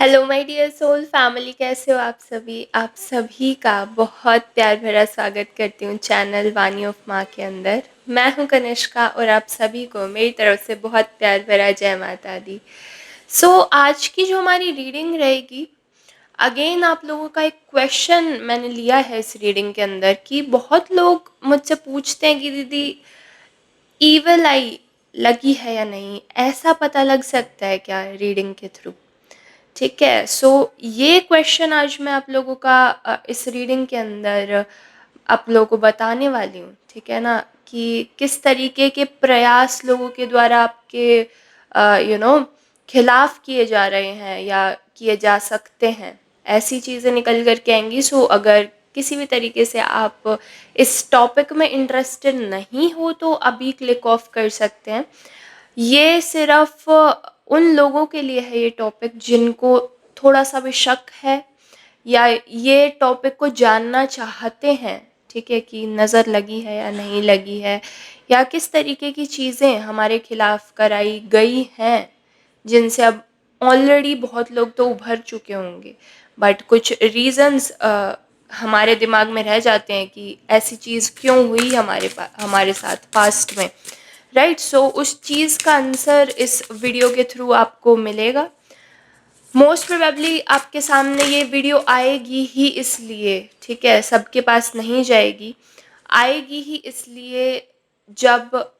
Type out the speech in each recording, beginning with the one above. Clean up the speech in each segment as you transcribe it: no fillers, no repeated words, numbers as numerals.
Hello my dear soul family, कैसे हो आप सभी का बहुत प्यार भरा स्वागत करती हूँ चैनल वानी ऑफ माँ के अंदर। मैं हूँ कनिष्का और आप सभी को मेरी तरफ से बहुत प्यार भरा जय माता दी। आज की जो हमारी रीडिंग रहेगी, अगेन आप लोगों का एक क्वेश्चन मैंने लिया है इस रीडिंग के अंदर कि बहुत लोग मुझसे पूछते हैं कि दीदी ईवल आई लगी है या नहीं, ऐसा पता लग सकता है क्या रीडिंग के थ्रू। ठीक है, ये क्वेश्चन आज मैं आप लोगों का इस रीडिंग के अंदर आप लोगों को बताने वाली हूँ। ठीक है ना, कि किस तरीके के प्रयास लोगों के द्वारा आपके खिलाफ किए जा रहे हैं या किए जा सकते हैं, ऐसी चीज़ें निकल कर के आएंगी। अगर किसी भी तरीके से आप इस टॉपिक में इंटरेस्टेड नहीं हो तो अभी क्लिक ऑफ कर सकते हैं। ये सिर्फ उन लोगों के लिए है ये टॉपिक जिनको थोड़ा सा भी शक है या ये टॉपिक को जानना चाहते हैं। ठीक है, कि नज़र लगी है या नहीं लगी है, या किस तरीके की चीज़ें हमारे खिलाफ कराई गई हैं जिनसे अब ऑलरेडी बहुत लोग तो उभर चुके होंगे, बट कुछ रीजंस हमारे दिमाग में रह जाते हैं कि ऐसी चीज़ क्यों हुई हमारे साथ पास्ट में। राइट, उस चीज़ का आंसर इस वीडियो के थ्रू आपको मिलेगा। मोस्ट प्रोबेबली आपके सामने ये वीडियो आएगी ही इसलिए, ठीक है, सबके पास नहीं जाएगी, आएगी ही इसलिए जब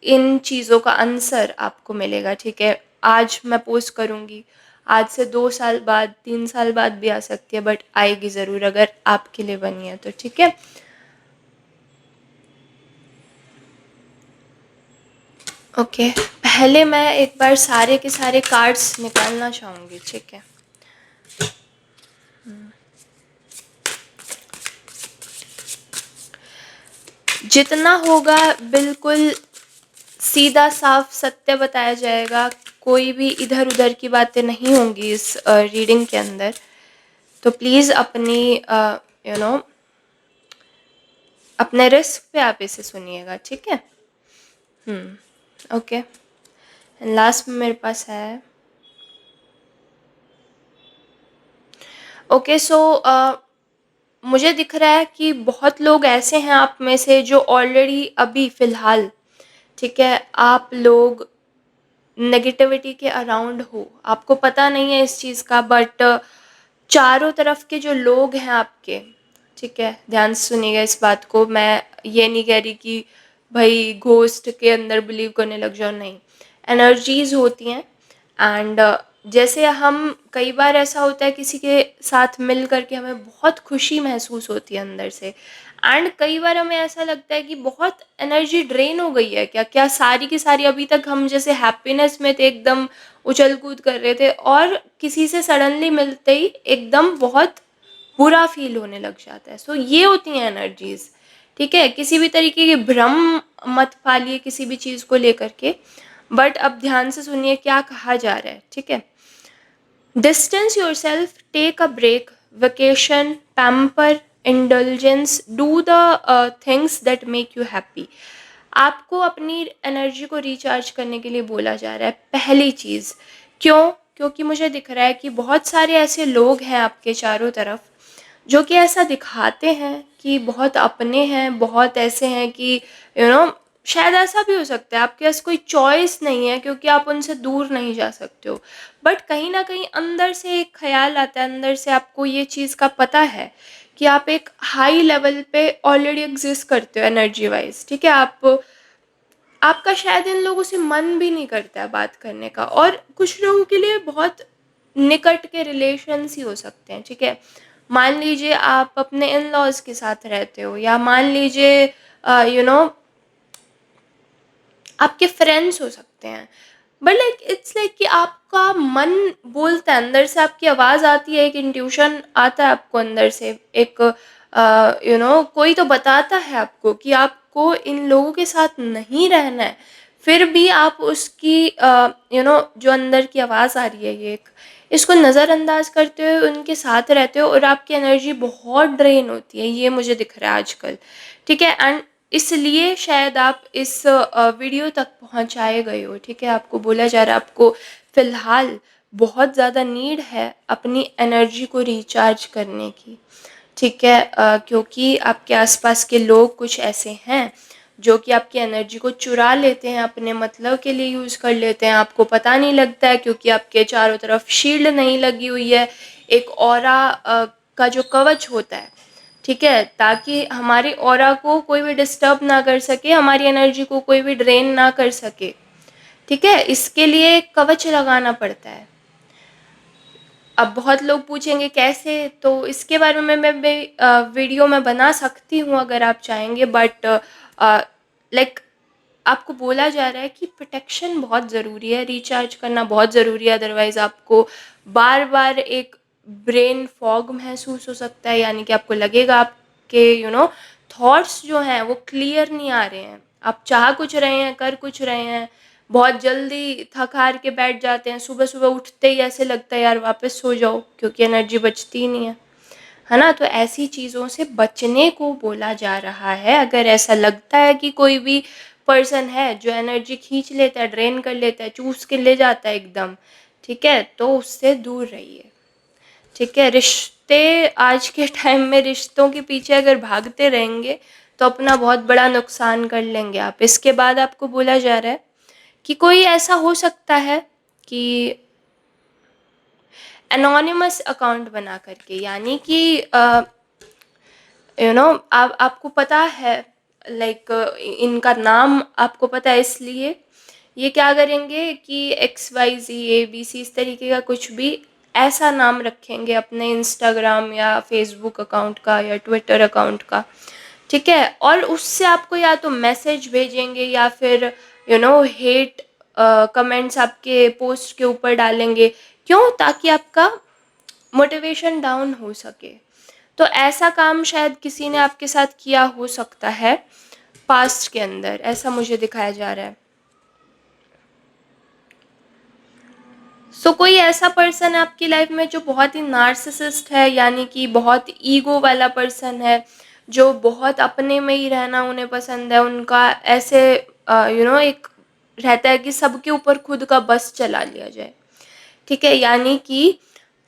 इन चीज़ों का आंसर आपको मिलेगा। ठीक है, आज मैं पोस्ट करूँगी, आज से 2 साल बाद 3 साल बाद भी आ सकती है, बट आएगी ज़रूर अगर आपके लिए बनी है तो। ठीक है, ओके, पहले मैं एक बार सारे के सारे कार्ड्स निकालना चाहूँगी। ठीक है, जितना होगा बिल्कुल सीधा साफ सत्य बताया जाएगा, कोई भी इधर उधर की बातें नहीं होंगी इस रीडिंग के अंदर। तो प्लीज़ अपनी अपने रिस्क पे आप इसे सुनिएगा। ठीक है, ओके, लास्ट में मेरे पास है ओके। मुझे दिख रहा है कि बहुत लोग ऐसे हैं आप में से जो ऑलरेडी अभी फ़िलहाल, ठीक है, आप लोग नेगेटिविटी के अराउंड हो, आपको पता नहीं है इस चीज़ का, बट चारों तरफ के जो लोग हैं आपके, ठीक है, ध्यान से सुनिएगा इस बात को। मैं ये नहीं कह रही कि भाई घोस्ट के अंदर बिलीव करने लग जाओ, नहीं, एनर्जीज होती हैं। एंड जैसे हम कई बार ऐसा होता है किसी के साथ मिल करके हमें बहुत खुशी महसूस होती है अंदर से, एंड कई बार हमें ऐसा लगता है कि बहुत एनर्जी ड्रेन हो गई है, क्या क्या सारी की सारी, अभी तक हम जैसे हैप्पीनेस में थे, एकदम उछल कूद कर रहे थे, और किसी से सडनली मिलते ही एकदम बहुत बुरा फील होने लग जाता है। ये होती हैं एनर्जीज। ठीक है, किसी भी तरीके के भ्रम मत पालिए किसी भी चीज़ को लेकर के, बट अब ध्यान से सुनिए क्या कहा जा रहा है। ठीक है, distance yourself, take a break, vacation, pamper, indulgence, do the things that make you happy. आपको अपनी एनर्जी को रिचार्ज करने के लिए बोला जा रहा है। पहली चीज़, क्यों? क्योंकि मुझे दिख रहा है कि बहुत सारे ऐसे लोग हैं आपके चारों तरफ जो कि ऐसा दिखाते हैं कि बहुत अपने हैं, बहुत ऐसे हैं कि शायद ऐसा भी हो सकता है आपके पास कोई चॉइस नहीं है क्योंकि आप उनसे दूर नहीं जा सकते हो, बट कहीं ना कहीं अंदर से एक ख्याल आता है, अंदर से आपको ये चीज़ का पता है कि आप एक हाई लेवल पे ऑलरेडी एग्जिस्ट करते हो एनर्जी वाइज। ठीक है, आपका शायद इन लोगों से मन भी नहीं करता है बात करने का, और कुछ लोगों के लिए बहुत निकट के रिलेशंस ही हो सकते हैं। ठीक है, मान लीजिए आप अपने इन लॉज के साथ रहते हो, या मान लीजिए आपके फ्रेंड्स हो सकते हैं, बट लाइक इट्स लाइक कि आपका मन बोलता है, अंदर से आपकी आवाज़ आती है, एक इंट्यूशन आता है आपको अंदर से, एक कोई तो बताता है आपको कि आपको इन लोगों के साथ नहीं रहना है, फिर भी आप उसकी जो अंदर की आवाज़ आ रही है, ये एक, इसको नज़रअंदाज करते हुए उनके साथ रहते हो और आपकी एनर्जी बहुत ड्रेन होती है, ये मुझे दिख रहा है आजकल। ठीक है, एंड इसलिए शायद आप इस वीडियो तक पहुंचाए गए हो। ठीक है, आपको बोला जा रहा है आपको फ़िलहाल बहुत ज़्यादा नीड है अपनी एनर्जी को रिचार्ज करने की, ठीक है? क्योंकि आपके आसपास के लोग कुछ ऐसे हैं जो कि आपकी एनर्जी को चुरा लेते हैं, अपने मतलब के लिए यूज़ कर लेते हैं, आपको पता नहीं लगता है क्योंकि आपके चारों तरफ शील्ड नहीं लगी हुई है, एक ऑरा का जो कवच होता है, ठीक है? ताकि हमारे ऑरा को कोई भी डिस्टर्ब ना कर सके, हमारी एनर्जी को कोई भी ड्रेन ना कर सके, ठीक है? इसके लिए एक कवच लगाना पड़ता है। अब बहुत लोग पूछेंगे कैसे, तो इसके बारे में मैं वीडियो में बना सकती हूँ अगर आप चाहेंगे, बट लाइक आपको बोला जा रहा है कि प्रोटेक्शन बहुत ज़रूरी है, रिचार्ज करना बहुत ज़रूरी है, अदरवाइज़ आपको बार बार एक ब्रेन फॉग महसूस हो सकता है, यानी कि आपको लगेगा आपके थॉट्स जो हैं वो क्लियर नहीं आ रहे हैं, आप चाह कुछ रहे हैं, कर कुछ रहे हैं, बहुत जल्दी थक हार के बैठ जाते हैं, सुबह सुबह उठते ही ऐसे लगता है यार वापस सो जाओ, क्योंकि एनर्जी बचती ही नहीं है ना? तो ऐसी चीज़ों से बचने को बोला जा रहा है। अगर ऐसा लगता है कि कोई भी पर्सन है जो एनर्जी खींच लेता है, ड्रेन कर लेता है, चूस के ले जाता है एकदम, ठीक है? तो उससे दूर रहिए, ठीक है? रिश्ते आज के टाइम में रिश्तों के पीछे अगर भागते रहेंगे तो अपना बहुत बड़ा नुकसान कर लेंगे आप। इसके बाद आपको बोला जा रहा है कि कोई ऐसा हो सकता है कि एनोनिमस अकाउंट बना करके, यानी कि आप आपको पता है, लाइक इनका नाम आपको पता है, इसलिए ये क्या करेंगे कि XYZ ABC इस तरीके का कुछ भी ऐसा नाम रखेंगे अपने इंस्टाग्राम या फेसबुक अकाउंट का या ट्विटर अकाउंट का, ठीक है? और उससे आपको या तो मैसेज भेजेंगे या फिर हेट कमेंट्स आपके पोस्ट के ऊपर डालेंगे। क्यों? ताकि आपका मोटिवेशन डाउन हो सके। तो ऐसा काम शायद किसी ने आपके साथ किया हो सकता है पास्ट के अंदर, ऐसा मुझे दिखाया जा रहा है। कोई ऐसा पर्सन है आपकी लाइफ में जो बहुत ही नार्सिसिस्ट है, यानी कि बहुत ईगो वाला पर्सन है, जो बहुत अपने में ही रहना उन्हें पसंद है, उनका ऐसे एक रहता है कि सबके ऊपर खुद का बस चला लिया जाए, ठीक है? यानी कि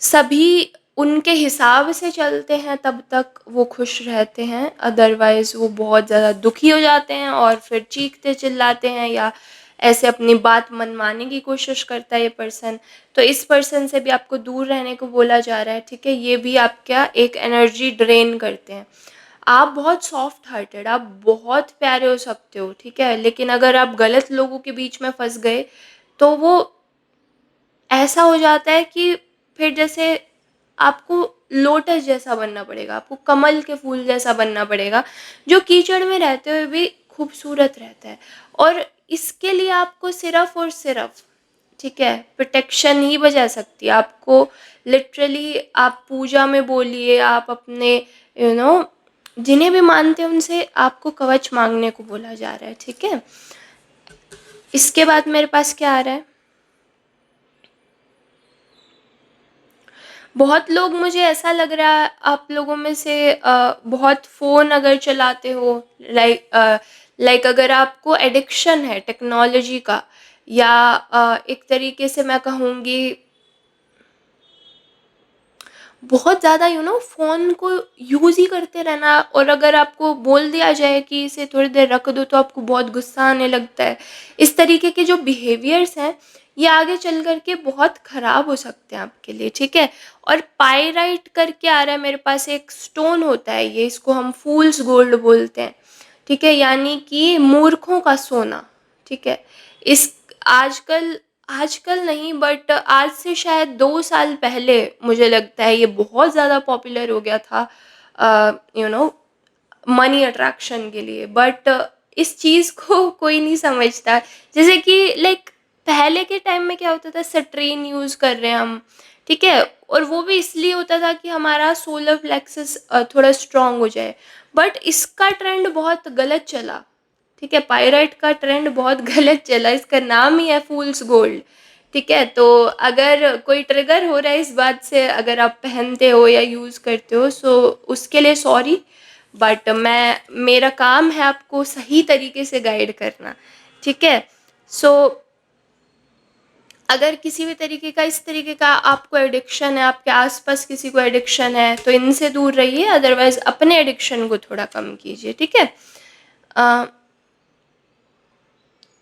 सभी उनके हिसाब से चलते हैं तब तक वो खुश रहते हैं, अदरवाइज़ वो बहुत ज़्यादा दुखी हो जाते हैं और फिर चीखते चिल्लाते हैं या ऐसे अपनी बात मनवाने की कोशिश करता है ये पर्सन। तो इस पर्सन से भी आपको दूर रहने को बोला जा रहा है, ठीक है? ये भी आपका एक एनर्जी ड्रेन करते हैं। आप बहुत सॉफ्ट हार्टेड, आप बहुत प्यारे हो सकते हो, ठीक है? लेकिन अगर आप गलत लोगों के बीच में फँस गए, तो वो ऐसा हो जाता है कि फिर जैसे आपको लोटस जैसा बनना पड़ेगा, आपको कमल के फूल जैसा बनना पड़ेगा, जो कीचड़ में रहते हुए भी खूबसूरत रहता है। और इसके लिए आपको सिर्फ़ और सिर्फ़, ठीक है, प्रोटेक्शन ही बचा सकती है। आपको लिटरली आप पूजा में बोलिए, आप अपने यू नो जिन्हें भी मानते हैं उनसे आपको कवच माँगने को बोला जा रहा है, ठीक है? इसके बाद मेरे पास क्या आ रहा है? बहुत लोग, मुझे ऐसा लग रहा है आप लोगों में से बहुत फ़ोन अगर चलाते हो, लाइक अगर आपको एडिक्शन है टेक्नोलॉजी का, या एक तरीके से मैं कहूँगी बहुत ज़्यादा फ़ोन को यूज़ ही करते रहना, और अगर आपको बोल दिया जाए कि इसे थोड़ी देर रख दो तो आपको बहुत गुस्सा आने लगता है। इस तरीके के जो बिहेवियर्स हैं ये आगे चल कर के बहुत ख़राब हो सकते हैं आपके लिए, ठीक है? और पाइराइट करके आ रहा है मेरे पास, एक स्टोन होता है ये, इसको हम फूल्स गोल्ड बोलते हैं, ठीक है? यानी कि मूर्खों का सोना, ठीक है? इस आजकल आजकल नहीं, बट आज से शायद 2 साल पहले मुझे लगता है ये बहुत ज़्यादा पॉपुलर हो गया था यू नो मनी अट्रैक्शन के लिए, बट इस चीज़ को कोई नहीं समझता। जैसे कि लाइक पहले के टाइम में क्या होता था, सिट्रीन यूज़ कर रहे हैं हम, ठीक है? और वो भी इसलिए होता था कि हमारा सोलर प्लेक्सस थोड़ा स्ट्रॉन्ग हो जाए, बट इसका ट्रेंड बहुत गलत चला, ठीक है? पाइराइट का ट्रेंड बहुत गलत चला, इसका नाम ही है फूल्स गोल्ड, ठीक है? तो अगर कोई ट्रिगर हो रहा है इस बात से, अगर आप पहनते हो या यूज़ करते हो, सो उसके लिए सॉरी, बट मेरा काम है आपको सही तरीके से गाइड करना, ठीक है? सो अगर किसी भी तरीके का इस तरीके का आपको एडिक्शन है, आपके आसपास किसी को एडिक्शन है, तो इनसे दूर रहिए, अदरवाइज अपने एडिक्शन को थोड़ा कम कीजिए, ठीक है।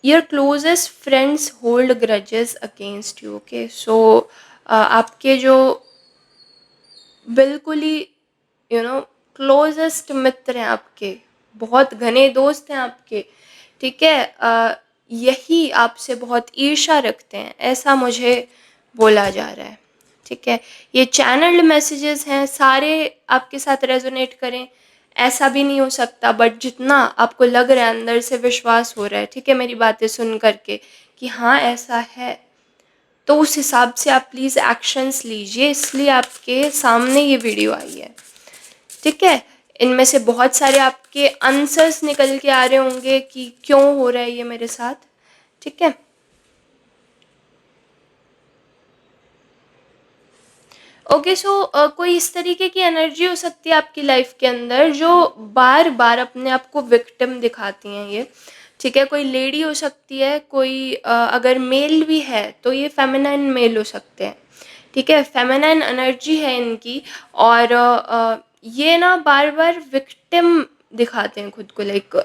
Your closest friends hold grudges against you, okay. So आपके जो बिल्कुल ही क्लोजेस्ट मित्र हैं आपके, बहुत घने दोस्त हैं आपके, ठीक है, यही आपसे बहुत ईर्ष्या रखते हैं, ऐसा मुझे बोला जा रहा है, ठीक है। ये चैनल्ड मैसेजेस हैं, सारे आपके साथ रेजोनेट करें ऐसा भी नहीं हो सकता, बट जितना आपको लग रहा है, अंदर से विश्वास हो रहा है, ठीक है, मेरी बातें सुन करके कि हाँ ऐसा है, तो उस हिसाब से आप प्लीज़ एक्शंस लीजिए, इसलिए आपके सामने ये वीडियो आई है, ठीक है। इनमें से बहुत सारे आपके आंसर्स निकल के आ रहे होंगे कि क्यों हो रहा है ये मेरे साथ, ठीक है। ओके, सो कोई इस तरीके की एनर्जी हो सकती है आपकी लाइफ के अंदर जो बार बार अपने आप को विक्टिम दिखाती हैं ये, ठीक है। कोई लेडी हो सकती है, कोई अगर मेल भी है तो ये फेमिनाइन मेल हो सकते हैं, ठीक है, फेमिनाइन एनर्जी है इनकी। और ये ना बार बार विक्टिम दिखाते हैं खुद को, लाइक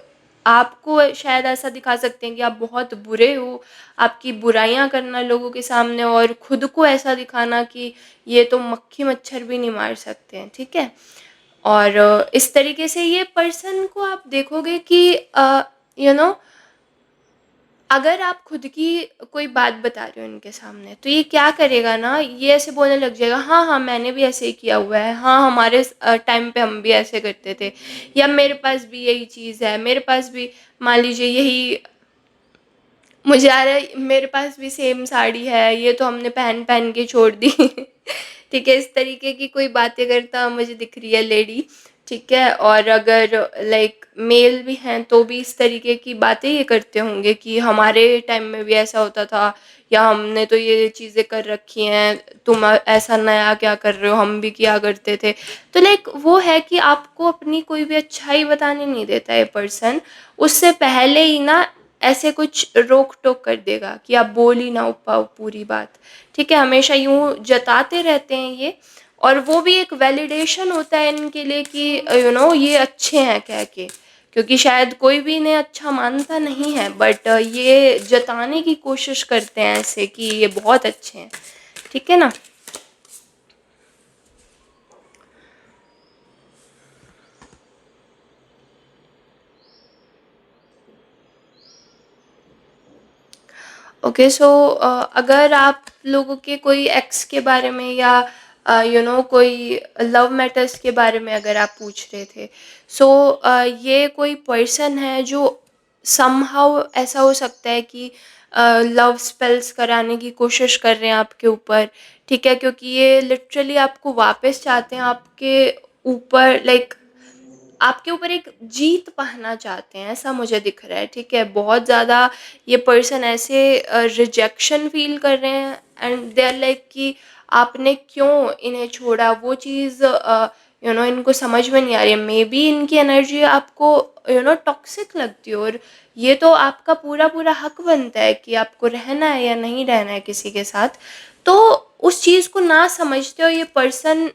आपको शायद ऐसा दिखा सकते हैं कि आप बहुत बुरे हो, आपकी बुराइयां करना लोगों के सामने, और खुद को ऐसा दिखाना कि ये तो मक्खी मच्छर भी नहीं मार सकते हैं, ठीक है। और इस तरीके से ये पर्सन को आप देखोगे कि यू नो अगर आप खुद की कोई बात बता रहे हो इनके सामने, तो ये क्या करेगा ना, ये ऐसे बोलने लग जाएगा, हाँ हाँ मैंने भी ऐसे ही किया हुआ है, हाँ हमारे टाइम पे हम भी ऐसे करते थे, या मेरे पास भी यही चीज़ है, मेरे पास भी मान लीजिए यही, मुझे आ रहा है मेरे पास भी सेम साड़ी है, ये तो हमने पहन पहन के छोड़ दी ठीक है, इस तरीके की कोई बातें करता मुझे दिख रही है लेडी, ठीक है। और अगर लाइक मेल भी हैं तो भी इस तरीके की बातें ये करते होंगे कि हमारे टाइम में भी ऐसा होता था, या हमने तो ये चीज़ें कर रखी हैं, तुम ऐसा नया क्या कर रहे हो, हम भी किया करते थे। तो लाइक वो है कि आपको अपनी कोई भी अच्छाई बताने नहीं देता ये पर्सन, उससे पहले ही ना ऐसे कुछ रोक टोक कर देगा कि आप बोल ही ना पाओ पूरी बात, ठीक है। हमेशा यूँ जताते रहते हैं ये, और वो भी एक वैलिडेशन होता है इनके लिए कि ये अच्छे हैं कह के, क्योंकि शायद कोई भी इन्हें अच्छा मानता नहीं है, बट ये जताने की कोशिश करते हैं ऐसे कि ये बहुत अच्छे हैं, ठीक है ना। ओके, सो अगर आप लोगों के कोई एक्स के बारे में या कोई लव मैटर्स के बारे में अगर आप पूछ रहे थे, सो ये कोई पर्सन है जो समहाउ ऐसा हो सकता है कि लव स्पेल्स कराने की कोशिश कर रहे हैं आपके ऊपर, ठीक है, क्योंकि ये लिटरली आपको वापस चाहते हैं आपके ऊपर, लाइक आपके ऊपर एक जीत पाना चाहते हैं, ऐसा मुझे दिख रहा है, ठीक है। बहुत ज़्यादा ये पर्सन ऐसे रिजेक्शन फील कर रहे हैं, एंड दे आर लाइक कि आपने क्यों इन्हें छोड़ा, वो चीज़ इनको समझ में नहीं आ रही है। मे बी इनकी एनर्जी आपको टॉक्सिक लगती है, और ये तो आपका पूरा पूरा हक बनता है कि आपको रहना है या नहीं रहना है किसी के साथ। तो उस चीज़ को ना समझते हो ये पर्सन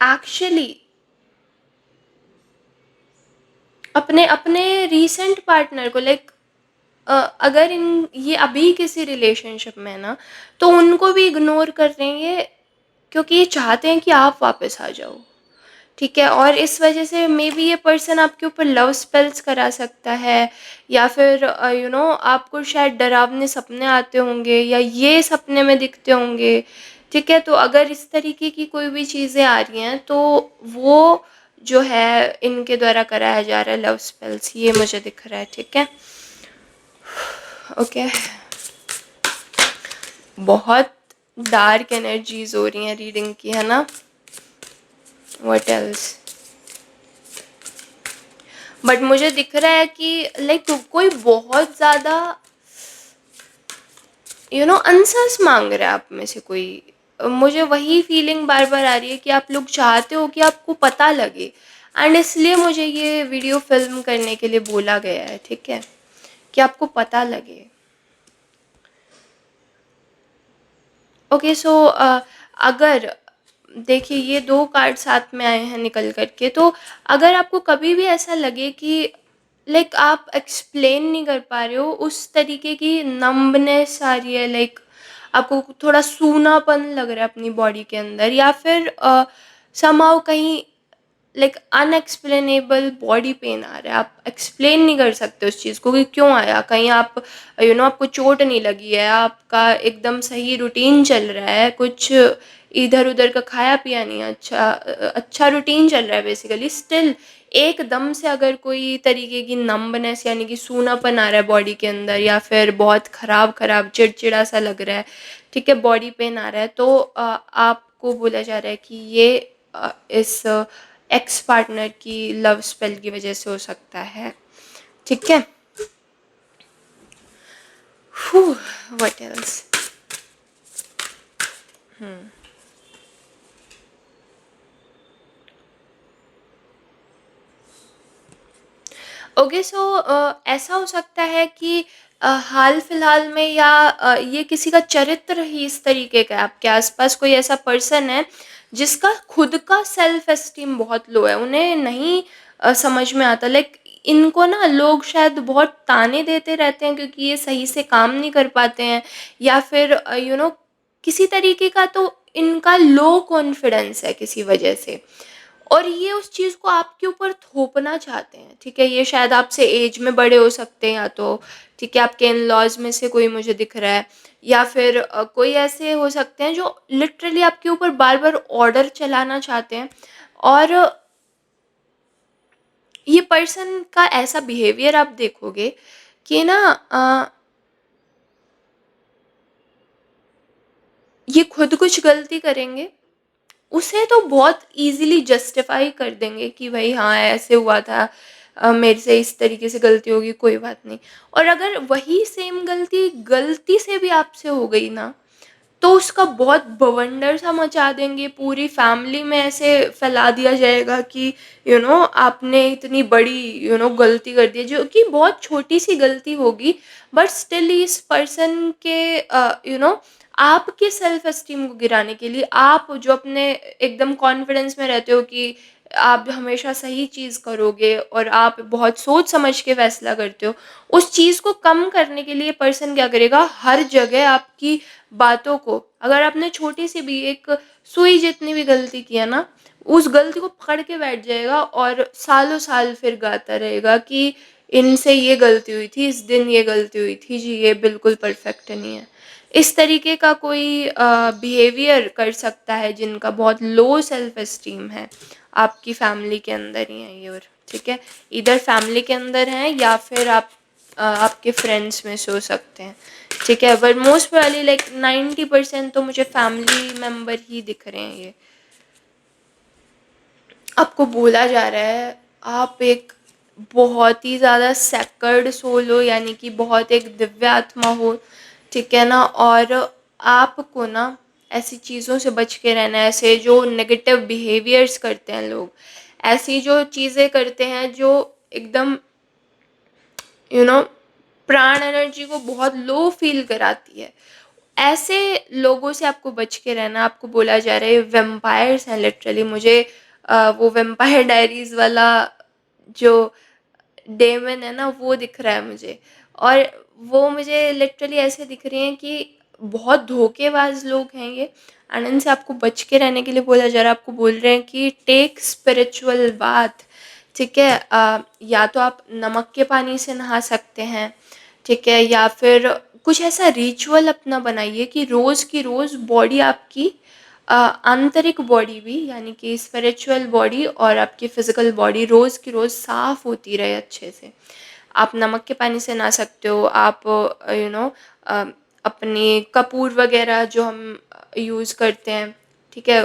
एक्चुअली अपने अपने रीसेंट पार्टनर को, लाइक अगर इन ये अभी किसी रिलेशनशिप में है ना, तो उनको भी इग्नोर कर रहे हैं ये, क्योंकि ये चाहते हैं कि आप वापस आ जाओ, ठीक है। और इस वजह से मे बी ये पर्सन आपके ऊपर लव स्पेल्स करा सकता है, या फिर आपको शायद डरावने सपने आते होंगे, या ये सपने में दिखते होंगे, ठीक है। तो अगर इस तरीके की कोई भी चीज़ें आ रही हैं, तो वो जो है इनके द्वारा कराया जा रहा है लव स्पेल्स, ये मुझे दिख रहा है, ठीक है। ओके, बहुत डार्क एनर्जीज हो रही हैं रीडिंग की, है ना। व्हाट एल्स, बट मुझे दिख रहा है कि लाइक कोई बहुत ज़्यादा आंसर्स मांग रहा है आप में से कोई, मुझे वही फीलिंग बार बार आ रही है कि आप लोग चाहते हो कि आपको पता लगे, एंड इसलिए मुझे ये वीडियो फिल्म करने के लिए बोला गया है, ठीक है, कि आपको पता लगे। ओके, सो अगर देखिए ये 2 कार्ड साथ में आए हैं निकल कर के, तो अगर आपको कभी भी ऐसा लगे कि लाइक आप एक्सप्लेन नहीं कर पा रहे हो, उस तरीके की नंबनेस आ रही है, लाइक आपको थोड़ा सूनापन लग रहा है अपनी बॉडी के अंदर, या फिर समहाउ कहीं लाइक अनएक्सप्लेनेबल बॉडी पेन आ रहा है, आप एक्सप्लेन नहीं कर सकते उस चीज़ को कि क्यों आया। कहीं आप आपको चोट नहीं लगी है, आपका एकदम सही रूटीन चल रहा है, कुछ इधर उधर का खाया पिया नहीं है, अच्छा रूटीन चल रहा है बेसिकली, स्टिल एकदम से अगर कोई तरीके की नंबनेस यानी कि सूनापन आ रहा है बॉडी के अंदर, या फिर बहुत खराब खराब चिड़चिड़ा सा लग रहा है, ठीक है, बॉडी पेन आ रहा है, तो आपको बोला जा रहा है कि ये इस एक्स पार्टनर की लव स्पेल की वजह से हो सकता है, ठीक है। What else? ओके, सो ऐसा हो सकता है कि हाल फिलहाल में, या ये किसी का चरित्र ही इस तरीके का है, आपके आसपास कोई ऐसा पर्सन है जिसका खुद का सेल्फ एस्टीम बहुत लो है, उन्हें नहीं समझ में आता, लाइक इनको ना लोग शायद बहुत ताने देते रहते हैं क्योंकि ये सही से काम नहीं कर पाते हैं, या फिर किसी तरीके का तो इनका लो कॉन्फिडेंस है किसी वजह से, और ये उस चीज़ को आपके ऊपर थोपना चाहते हैं, ठीक है। ये शायद आपसे एज में बड़े हो सकते हैं, या तो ठीक है आपके इन-लॉज़ में से कोई मुझे दिख रहा है, या फिर कोई ऐसे हो सकते हैं जो लिटरली आपके ऊपर बार-बार ऑर्डर चलाना चाहते हैं, और ये पर्सन का ऐसा बिहेवियर आप देखोगे कि ना ये खुद कुछ गलती करेंगे, उसे तो बहुत ईज़िली जस्टिफ़ाई कर देंगे कि भई हाँ, ऐसे हुआ था, मेरे से इस तरीके से गलती होगी, कोई बात नहीं। और अगर वही सेम गलती से भी आपसे हो गई ना, तो उसका बहुत बवंडर सा मचा देंगे, पूरी फैमिली में ऐसे फैला दिया जाएगा कि आपने इतनी बड़ी गलती कर दी है, जो कि बहुत छोटी-सी गलती होगी, बट स्टिल इस पर्सन के आपके सेल्फ एस्टीम को गिराने के लिए, आप जो अपने एकदम कॉन्फिडेंस में रहते हो कि आप हमेशा सही चीज़ करोगे और आप बहुत सोच समझ के फैसला करते हो, उस चीज़ को कम करने के लिए पर्सन क्या करेगा, हर जगह आपकी बातों को, अगर आपने छोटी-सी भी एक सुई जितनी भी गलती की है ना, उस गलती को पकड़ के बैठ जाएगा और सालों-साल फिर गाता रहेगा कि इनसे ये गलती हुई थी, इस दिन ये गलती हुई थी, जी ये बिल्कुल परफेक्ट नहीं है। इस तरीके का कोई बिहेवियर कर सकता है जिनका बहुत लो सेल्फ एस्टीम है, आपकी फैमिली के अंदर ही हैं ये, और ठीक है, इधर फैमिली के अंदर हैं या फिर आपके फ्रेंड्स में से हो सकते हैं, ठीक है, बट मोस्ट प्रोबेबली लाइक 90% तो मुझे फैमिली मेंबर ही दिख रहे हैं ये। आपको बोला जा रहा है आप एक बहुत ही ज़्यादा सेक्रेड सोल हो, यानी कि बहुत एक दिव्य आत्मा हो, ठीक है ना, और आपको ना ऐसी चीज़ों से बच के रहना है, ऐसे जो नेगेटिव बिहेवियर्स करते हैं लोग, ऐसी जो चीज़ें करते हैं जो एकदम यू नो प्राण एनर्जी को बहुत लो फील कराती है, ऐसे लोगों से आपको बच के रहना। आपको बोला जा रहा है वैम्पायर्स हैं लिटरली, मुझे वो वैम्पायर डायरीज़ वाला जो डेमन है ना वो दिख रहा है मुझे, और वो मुझे लिटरली ऐसे दिख रही हैं कि बहुत धोखेबाज लोग हैं ये, एंड इनसे आपको बच के रहने के लिए बोला जा रहा है। आपको बोल रहे हैं कि टेक स्पिरिचुअल बाथ, ठीक है, या तो आप नमक के पानी से नहा सकते हैं, ठीक है, या फिर कुछ ऐसा रिचुअल अपना बनाइए कि रोज़ की रोज़ बॉडी आपकी आंतरिक बॉडी भी, यानी कि स्पिरिचुअल बॉडी और आपकी फ़िज़िकल बॉडी रोज़ की रोज़ साफ़ होती रहे अच्छे से। आप नमक के पानी से नहा सकते हो, आप अ, अपनी कपूर वग़ैरह जो हम यूज़ करते हैं, ठीक है?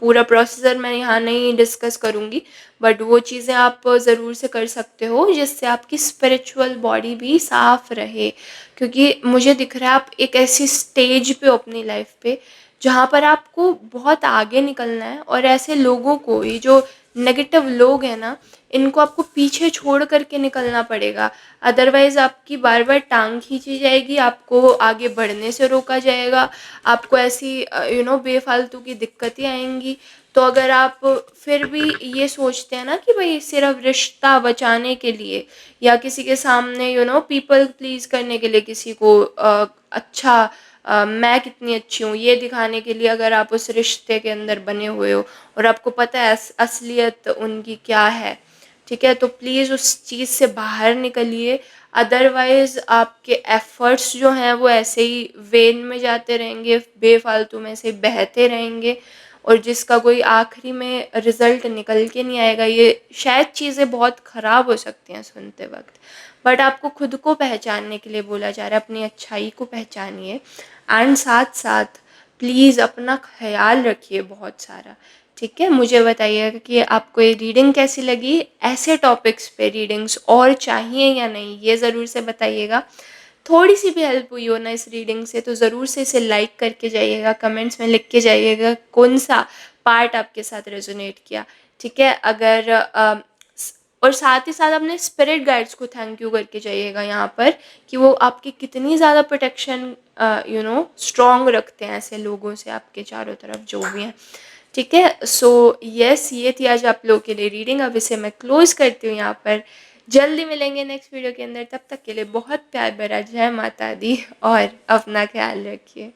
पूरा प्रोसीजर मैं यहाँ नहीं डिस्कस करूँगी, बट वो चीज़ें आप ज़रूर से कर सकते हो जिससे आपकी स्पिरिचुअल बॉडी भी साफ़ रहे। क्योंकि मुझे दिख रहा है आप एक ऐसी स्टेज पे हो अपनी लाइफ़ पे जहाँ पर आपको बहुत आगे निकलना है, और ऐसे लोगों को, ये जो नेगेटिव लोग हैं ना, इनको आपको पीछे छोड़ कर के निकलना पड़ेगा, अदरवाइज़ आपकी बार-बार टाँग खींची जाएगी, आपको आगे बढ़ने से रोका जाएगा, आपको ऐसी बेफ़ालतू की दिक्कतें आएँगी। तो अगर आप फिर भी ये सोचते हैं ना कि भई सिर्फ़ रिश्ता बचाने के लिए या किसी के सामने पीपल प्लीज़ करने के लिए किसी को अच्छा मैं कितनी अच्छी हूँ, ये दिखाने के लिए अगर आप उस रिश्ते के अंदर बने हुए हो और आपको पता है असलियत उनकी क्या है, ठीक है? तो प्लीज़ उस चीज़ से बाहर निकलिए, अदरवाइज़ आपके एफ़र्ट्स जो हैं वो ऐसे ही वेन में जाते रहेंगे, बेफ़ालतू में ऐसे बहते रहेंगे और जिसका कोई आखिरी में रिज़ल्ट निकल के नहीं आएगा। ये शायद चीज़ें बहुत ख़राब हो सकती हैं सुनते वक़्त, बट आपको खुद को पहचानने के लिए बोला जा रहा है, अपनी अच्छाई को पहचानिए एंड साथ-साथ प्लीज़ अपना ख़याल रखिए बहुत सारा, ठीक है? मुझे बताइएगा कि आपको ये रीडिंग कैसी लगी? ऐसे टॉपिक्स पे रीडिंग्स और चाहिए या नहीं, ये ज़रूर से बताइएगा। थोड़ी-सी भी हेल्प हुई हो ना इस रीडिंग से, तो ज़रूर से इसे लाइक करके जाइएगा, कमेंट्स में लिख के जाइएगा कौन-सा पार्ट आपके साथ रेज़ोनेट किया, ठीक है? अगर स और साथ ही साथ अपने स्पिरिट गाइड्स को थैंक यू करके जाइएगा यहाँ पर कि वो आपकी कितनी ज़्यादा प्रोटेक्शन स्ट्रॉन्ग रखते हैं ऐसे लोगों से आपके चारों तरफ जो भी हैं, ठीक है? सो येस, ये थी आज आप लोगों के लिए रीडिंग। अब इसे मैं क्लोज़ करती हूँ यहाँ पर। जल्दी मिलेंगे नेक्स्ट वीडियो के अंदर, तब तक के लिए बहुत प्यार भरा जय माता दी और अपना ख्याल रखिए।